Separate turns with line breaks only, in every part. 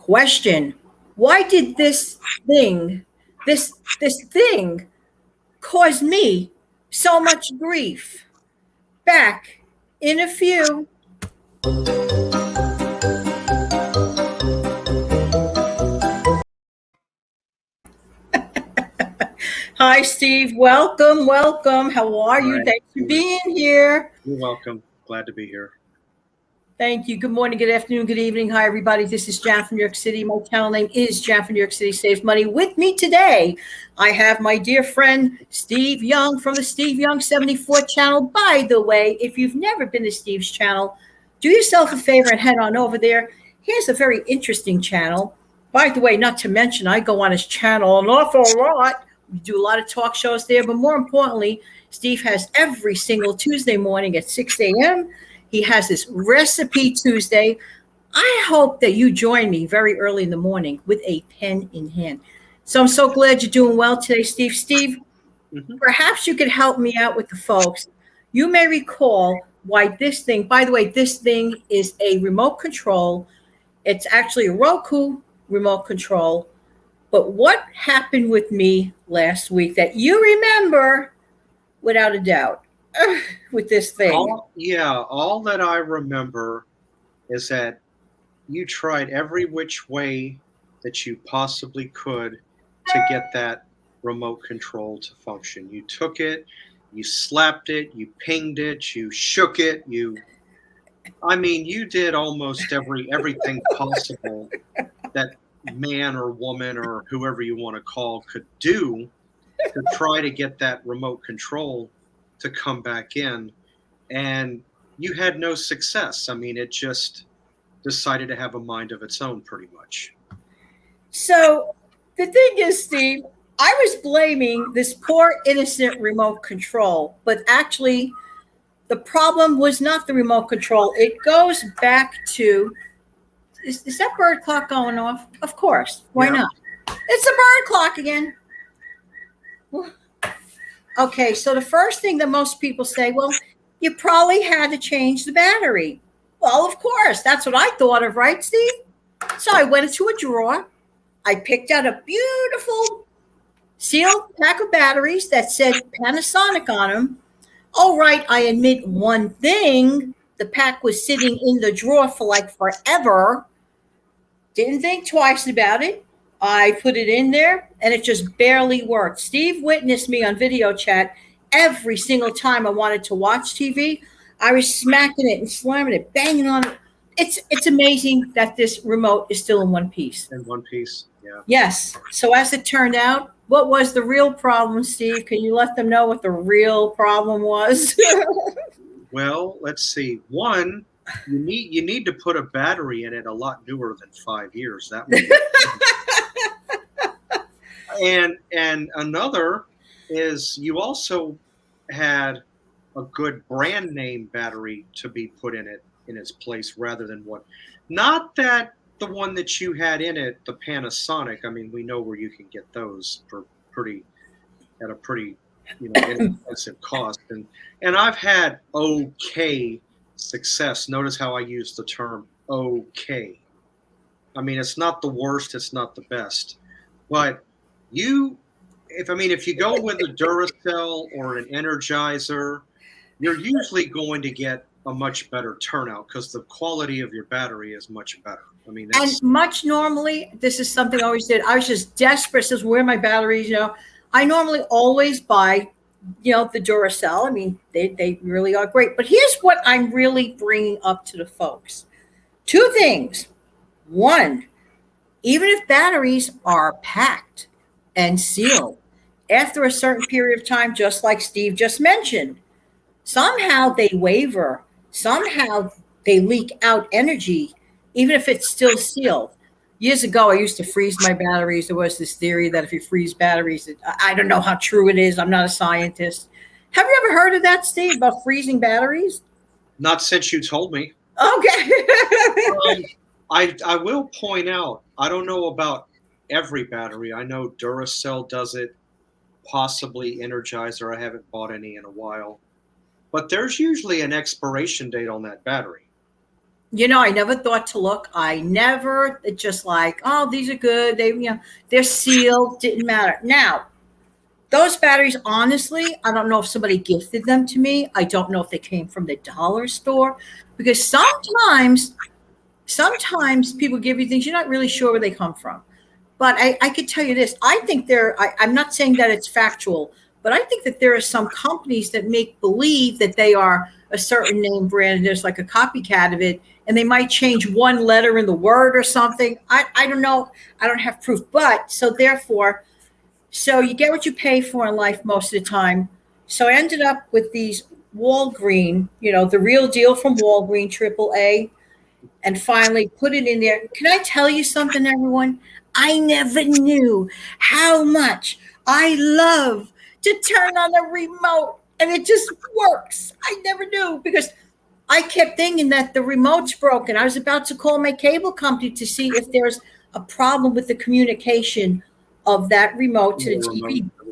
Question: why did this thing cause me so much grief? Back in a few. Hi, Steve. Welcome, welcome. How are
All
you?
right.
Thanks for being here.
You're welcome. Glad to be here.
Thank you. Good morning, good afternoon, good evening. Hi, everybody. This is Jan from New York City. My channel name is Jan from New York City Saves Money. With me today, I have my dear friend Steve Young from the Steve Young 74 channel. By the way, if you've never been to Steve's channel, do yourself a favor and head on over there. He has a very interesting channel. By the way, not to mention, I go on his channel an awful lot. We do a lot of talk shows there, but more importantly, Steve has every single Tuesday morning at 6 a.m. He has this Recipe Tuesday. I hope that you join me very early in the morning with a pen in hand. So I'm so glad you're doing well today, Steve. Steve, perhaps you could help me out with the folks. You may recall why this thing, by the way, this thing is a remote control. It's actually a Roku remote control. But what happened with me last week that you remember without a doubt with this thing?
All that I remember is that you tried every which way that you possibly could to get that remote control to function. You took it, you slapped it, you pinged it, you shook it, you did almost everything possible that man or woman or whoever you want to call could do to try to get that remote control to come back in, and you had no success. It just decided to have a mind of its own pretty much.
So the thing is, Steve, I was blaming this poor innocent remote control, but actually the problem was not the remote control. It goes back to, is that bird clock going off? Of course. Why
Yeah.
not? It's a bird clock again. Okay, so the first thing that most people say, well, you probably had to change the battery. Well, of course, that's what I thought of, right, Steve? So I went into a drawer. I picked out a beautiful sealed pack of batteries that said Panasonic on them. All right, I admit one thing. The pack was sitting in the drawer for like forever. Didn't think twice about it. I put it in there and it just barely worked. Steve witnessed me on video chat every single time I wanted to watch TV. I was smacking it and slamming it, banging on it. It's amazing that this remote is still in one piece.
In one piece, yeah.
Yes. So as it turned out, what was the real problem, Steve? Can you let them know what the real problem was?
Well, let's see. One, you need to put a battery in it a lot newer than 5 years. That would and another is you also had a good brand name battery to be put in its place rather than what. Not that the one that you had in it, the Panasonic. We know where you can get those for at a pretty inexpensive cost, and I've had okay success. Notice how I use the term okay. It's not the worst, it's not the best, but if you go with a Duracell or an Energizer, you're usually going to get a much better turnout because the quality of your battery is much better.
And much normally, this is something I always did. I was just desperate. Says, where are my batteries? I normally always buy, the Duracell. They really are great. But here's what I'm really bringing up to the folks. Two things. One, even if batteries are packed and sealed, after a certain period of time, just like Steve just mentioned, somehow they waver. Somehow they leak out energy, even if it's still sealed. Years ago, I used to freeze my batteries. There was this theory that if you freeze batteries, I don't know how true it is. I'm not a scientist. Have you ever heard of that, Steve, about freezing batteries?
Not since you told me.
Okay.
I will point out, I don't know about every battery. I know Duracell does it, possibly Energizer. I haven't bought any in a while. But there's usually an expiration date on that battery.
I never thought to look. I never just like, oh, these are good. They're sealed. Didn't matter. Now, those batteries, honestly, I don't know if somebody gifted them to me. I don't know if they came from the dollar store because sometimes people give you things you're not really sure where they come from. But I could tell you this. I think I'm not saying that it's factual, but I think that there are some companies that make believe that they are a certain name brand and there's like a copycat of it, and they might change one letter in the word or something. I don't know. I don't have proof. But so therefore, so you get what you pay for in life most of the time. So I ended up with these Walgreen, the real deal from Walgreen, AAA, and finally put it in there. Can I tell you something, everyone? I never knew how much I love to turn on the remote and it just works. I never knew because I kept thinking that the remote's broken. I was about to call my cable company to see if there's a problem with the communication of that remote to the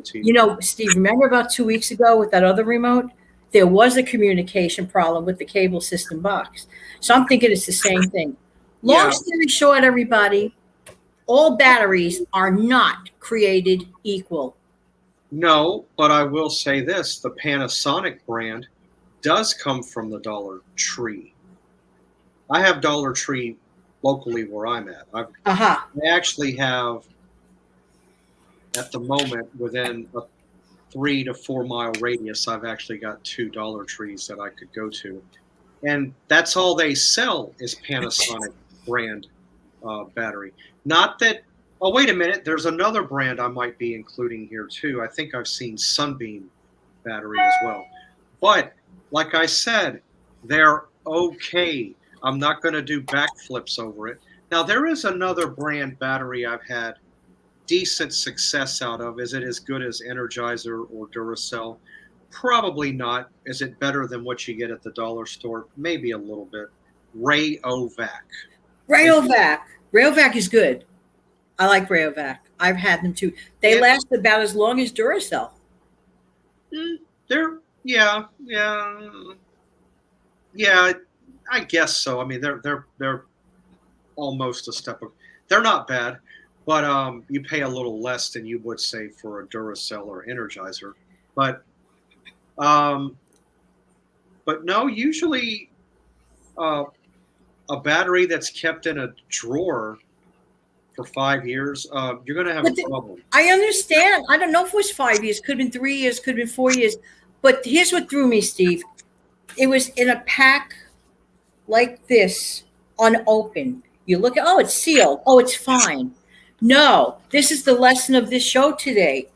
TV. Steve, remember about 2 weeks ago with that other remote? There was a communication problem with the cable system box. So I'm thinking it's the same thing. Long
Yeah.
story short, everybody, all batteries are not created equal.
No, but I will say this: the Panasonic brand does come from the Dollar Tree. I have Dollar Tree locally where I'm at.
Uh-huh.
I actually have, at the moment, within a 3 to 4 mile radius, I've actually got 2 Dollar Trees that I could go to, and that's all they sell is Panasonic brand battery. Not that. Oh, wait a minute. There's another brand I might be including here too. I think I've seen Sunbeam battery as well. But like I said, they're okay. I'm not going to do backflips over it. Now, there is another brand battery I've had decent success out of. Is it as good as Energizer or Duracell? Probably not. Is it better than what you get at the dollar store? Maybe a little bit. Rayovac.
Rayovac. Rayovac is good. I like Rayovac. I've had them too. They
Yeah,
last about as long as Duracell.
they're yeah. I guess so. I mean, they're almost a step of. They're not bad, but you pay a little less than you would say for a Duracell or Energizer. But um, but no, usually uh, a battery that's kept in a drawer for 5 years, you're going to have
But
a problem.
I understand. I don't know if it was 5 years, could have been 3 years, could have been 4 years. But here's what threw me, Steve. It was in a pack like this, unopened. You look at, oh, it's sealed. Oh, it's fine. No, this is the lesson of this show today.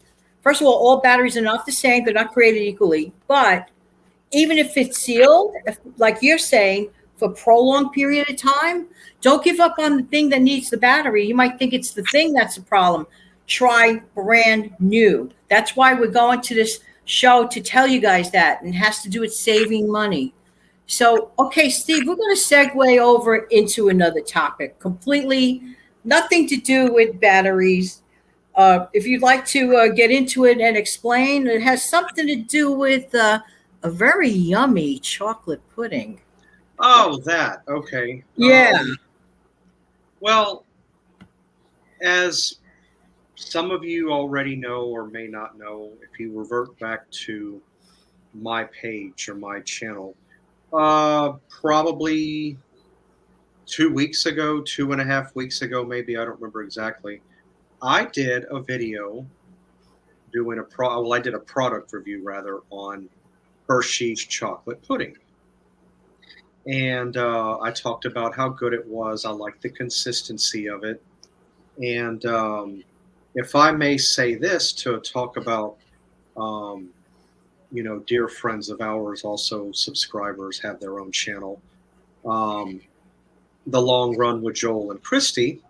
First of all batteries are not the same. They're not created equally. But even if it's sealed, like you're saying, for a prolonged period of time, don't give up on the thing that needs the battery. You might think it's the thing that's the problem. Try brand new. That's why we're going to this show to tell you guys that, and it has to do with saving money. So, okay, Steve, we're going to segue over into another topic, completely nothing to do with batteries. If you'd like to get into it and explain, it has something to do with a very yummy chocolate pudding.
Oh, that okay.
Yeah.
Well, as some of you already know or may not know, if you revert back to my page or my channel, probably 2 weeks ago, 2.5 weeks ago, maybe, I don't remember exactly, I did a video doing I did a product review rather on Hershey's chocolate pudding. And I talked about how good it was. I liked the consistency of it. And if I may say this to talk about, um, dear friends of ours, also subscribers, have their own channel, um, The Long Run with Joel and Christy.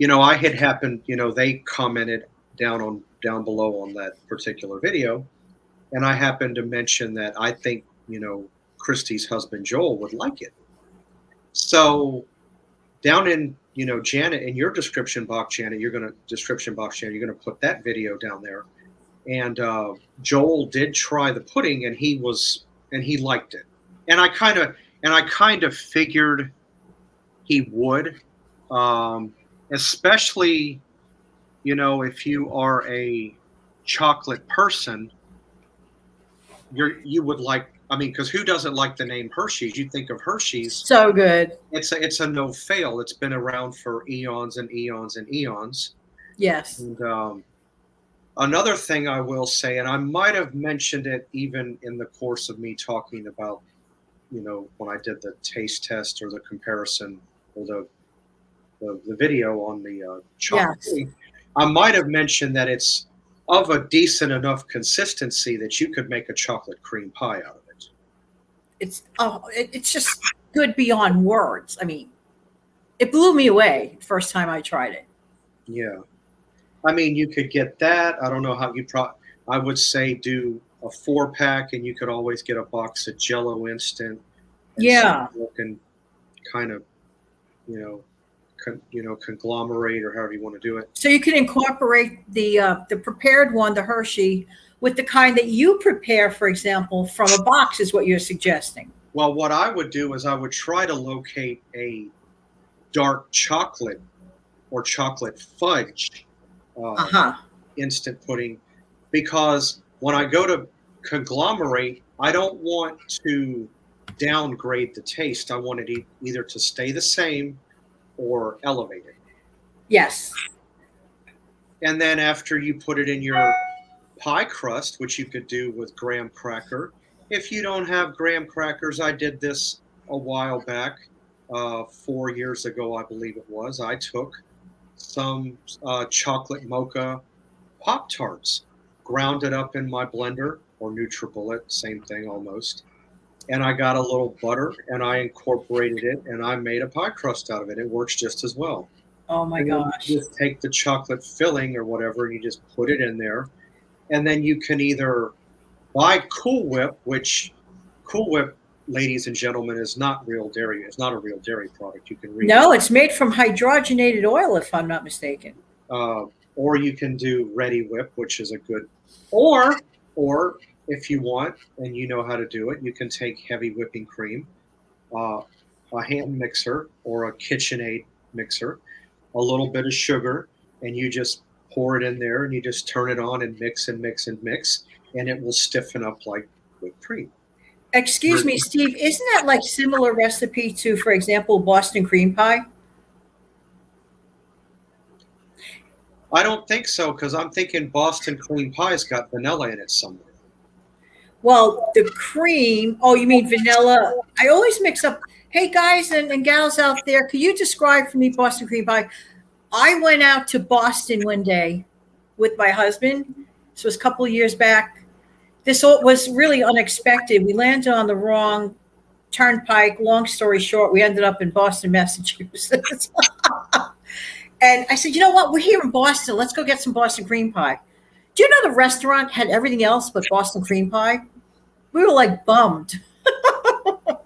I had happened, they commented down below on that particular video, and I happened to mention that I think, Christy's husband Joel would like it. So down in, Janet, in your description box, Janet, you're gonna put that video down there. And Joel did try the pudding, and he liked it. And I kind of figured he would, especially, if you are a chocolate person, you would like. I mean, because who doesn't like the name Hershey's? You think of Hershey's,
So good.
it's a no fail. It's been around for eons and eons and eons.
Yes.
And another thing I will say, and I might have mentioned it even in the course of me talking about, when I did the taste test or the comparison or the video on the chocolate
Yes.
cake, I might have mentioned that it's of a decent enough consistency that you could make a chocolate cream pie out of it.
It's just good beyond words. I mean, it blew me away the first time I tried it.
Yeah. I mean, you could get that. I don't know how I would say do a 4-pack, and you could always get a box of Jello Instant, and so
Yeah.
you can kind of, you know, conglomerate or however you want to do it.
So you can incorporate the prepared one, the Hershey, with the kind that you prepare, for example, from a box, is what you're suggesting.
Well, what I would do is I would try to locate a dark chocolate or chocolate fudge
Uh
uh,
huh.
instant pudding, because when I go to conglomerate, I don't want to downgrade the taste. I want it either to stay the same or elevate it.
Yes.
And then after you put it in your pie crust, which you could do with graham cracker. If you don't have graham crackers, I did this a while back, 4 years ago, I believe it was. I took some chocolate mocha Pop Tarts, ground it up in my blender or NutriBullet, same thing almost. And I got a little butter and I incorporated it and I made a pie crust out of it. It works just as well.
Oh my
And then
gosh.
you just take the chocolate filling or whatever and you just put it in there. And then you can either buy Cool Whip, which Cool Whip, ladies and gentlemen, is not real dairy. It's not a real dairy product. You can read
No,
it.
it's made from hydrogenated oil, if I'm not mistaken.
Uh, or you can do Ready Whip, which is a good. Or if you want and you know how to do it, you can take heavy whipping cream, uh, a hand mixer or a KitchenAid mixer, a little bit of sugar, and you just pour it in there and you just turn it on and mix and mix and mix, and it will stiffen up like whipped cream.
Excuse me, Steve, isn't that like similar recipe to, for example, Boston cream pie?
I don't think so, because I'm thinking Boston cream pie's got vanilla in it somewhere.
Well, the cream, oh, you mean vanilla? I always mix up. Hey, guys and gals out there, could you describe for me Boston cream pie? I went out to Boston one day with my husband. This was a couple of years back. This was really unexpected. We landed on the wrong turnpike. Long story short, we ended up in Boston, Massachusetts. And I said, you know what? We're here in Boston. Let's go get some Boston cream pie. Do you know the restaurant had everything else but Boston cream pie? We were like bummed.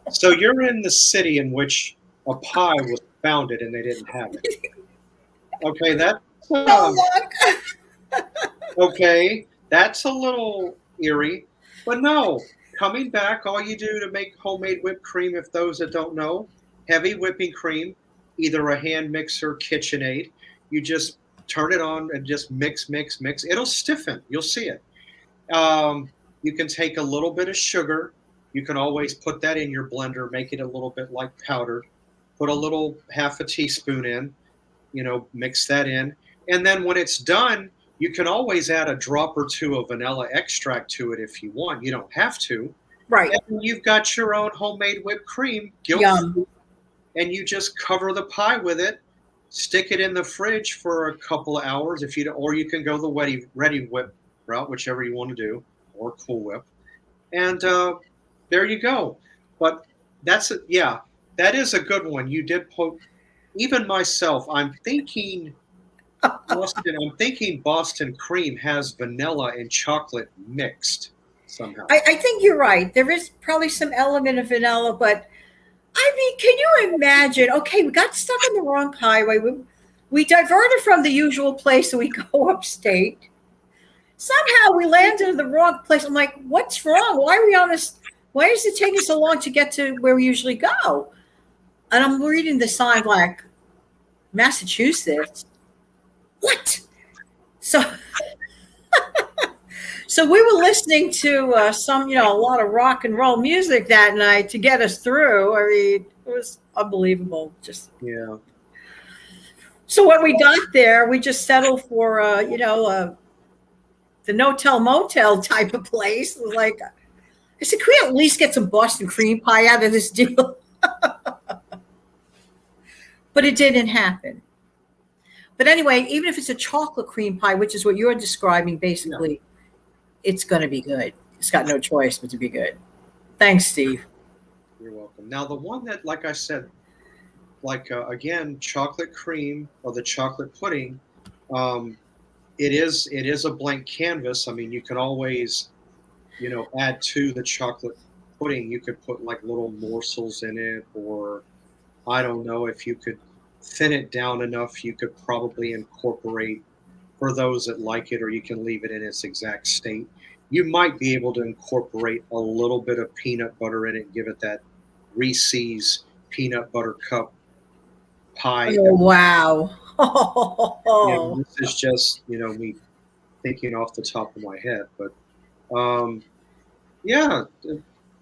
So you're in the city in which a pie was founded and they didn't have it. Okay, that's
No luck.
okay. That's a little eerie, but no. Coming back, all you do to make homemade whipped cream, if those that don't know, heavy whipping cream, either a hand mixer, KitchenAid. You just turn it on and just mix, mix, mix. It'll stiffen. You'll see it. You can take a little bit of sugar. You can always put that in your blender, make it a little bit like powdered. Put a little half a teaspoon in, mix that in. And then when it's done, you can always add a drop or two of vanilla extract to it if you want. You don't have to.
Right.
And you've got your own homemade whipped cream,
Yum.
and you just cover the pie with it. Stick it in the fridge for a couple of hours or you can go the ready whip route, whichever you want to do, or Cool Whip. And there you go. But that is a good one. You did put, even myself, I'm thinking Boston cream has vanilla and chocolate mixed somehow.
I think you're right. There is probably some element of vanilla, but I mean, can you imagine? Okay, we got stuck on the wrong highway. We diverted from the usual place, so we go upstate. Somehow we landed in the wrong place. I'm like, what's wrong? Why are we on this? Why is it taking so long to get to where we usually go? And I'm reading the sign like, Massachusetts? What? So, so we were listening to a lot of rock and roll music that night to get us through. I mean, it was unbelievable. Just
Yeah.
so when we got there, we just settled for the no-tell motel type of place. It was like, I said, can we at least get some Boston cream pie out of this deal? But it didn't happen. But anyway, even if it's a chocolate cream pie, which is what you're describing, basically, it's going to be good. It's got no choice but to be good. Thanks, Steve.
You're welcome. Now, the one that, like I said, like again, chocolate cream or the chocolate pudding, it is a blank canvas. I mean, you can always, add to the chocolate pudding. You could put like little morsels in it, or I don't know if you could thin it down enough. You could probably incorporate for those that like it, or you can leave it in its exact state. You might be able to incorporate a little bit of peanut butter in it, give it that Reese's peanut butter cup pie.
Oh, wow.
This is just me thinking off the top of my head, but yeah,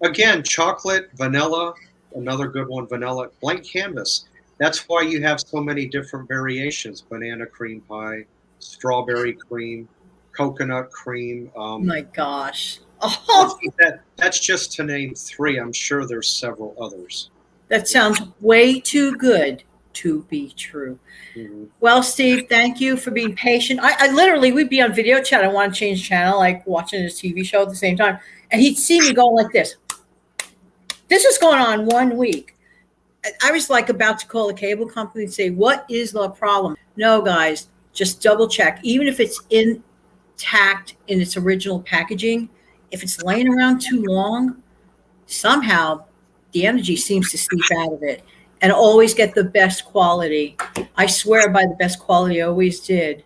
again, chocolate, vanilla, another good one, vanilla, blank canvas. That's why you have so many different variations: banana cream pie, strawberry cream, coconut cream.
My gosh.
Let's
Oh,
see, that's just to name three. I'm sure there's several others.
that sounds way too good to be true.
Mhm.
Well, Steve, thank you for being patient. I literally, we'd be on video chat. I want to change channel, like watching his TV show at the same time. And he'd see me going like this. This was going on 1 week. I was like about to call the cable company and say, what is the problem? No, guys, just double check. Even if it's intact in its original packaging, if it's laying around too long, somehow the energy seems to seep out of it, and always get the best quality. I swear by the best quality, I always did.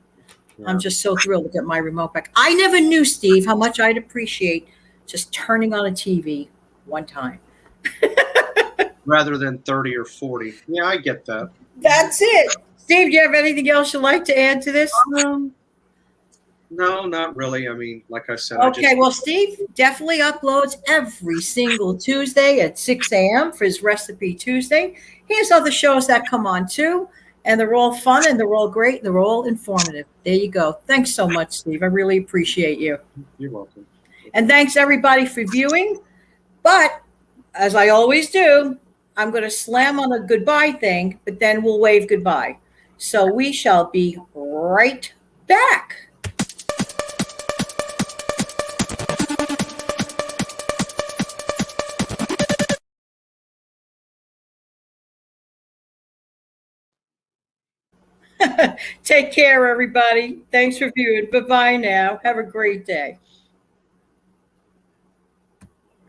I'm
Yeah.
just so thrilled to get my remote back. I never knew, Steve, how much I'd appreciate just turning on a TV one time.
Rather than 30 or 40. Yeah, I get that.
That's it. Steve, do you have anything else you'd like to add to this?
Um, no, not really. I mean, like I said, I just
Okay, well, Steve definitely uploads every single Tuesday at 6 a.m. for his Recipe Tuesday. He has other shows that come on too, and they're all fun and they're all great and they're all informative. There you go. Thanks so much, Steve. I really appreciate you.
you're welcome.
And thanks everybody for viewing. But as I always do, I'm going to slam on a goodbye thing, but then we'll wave goodbye. So we shall be right back. Take care, everybody. Thanks for viewing. Bye-bye now. Have a great day.